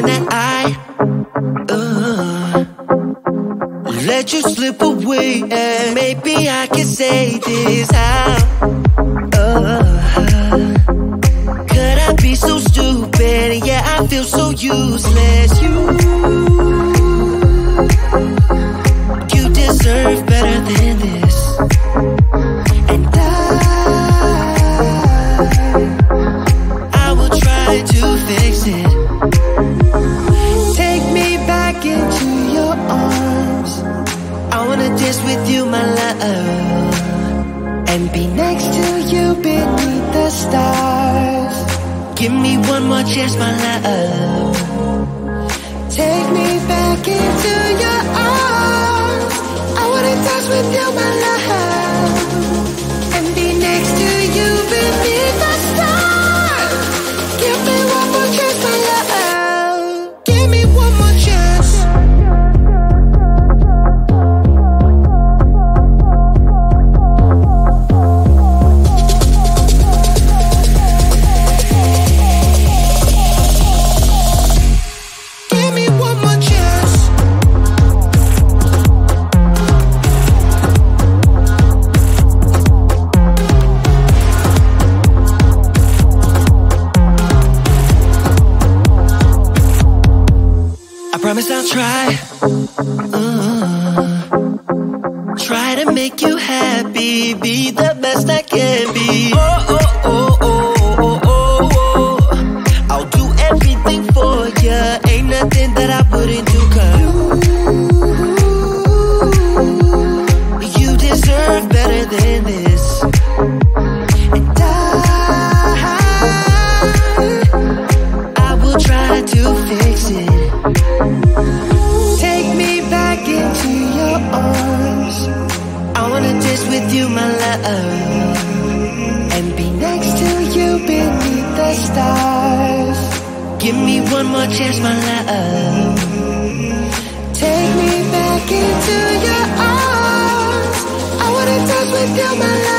reason that I let you slip away. And maybe I can say this, how could I be so stupid? Yeah, I feel so useless. You deserve better than this. And I will try to fix it. Take me back into your arms. I wanna dance with you, my love, and be next to you beneath the stars. Give me one more chance, my love. Take me back into your arms. I wanna dance with you, my love, and be next to you beneath the stars. Give me one more chance, my love. Give me one more chance. Promise I'll try to make you happy, be the best I can be. I'll do everything for ya. Ain't nothing that I wouldn't do, 'cause you deserve better than this. And I will try to fix it. Take me back into your arms. I wanna dance with you, my love, and be next to you beneath the stars. Give me one more chance, my love. Take me back into your arms. I wanna dance with you, my love.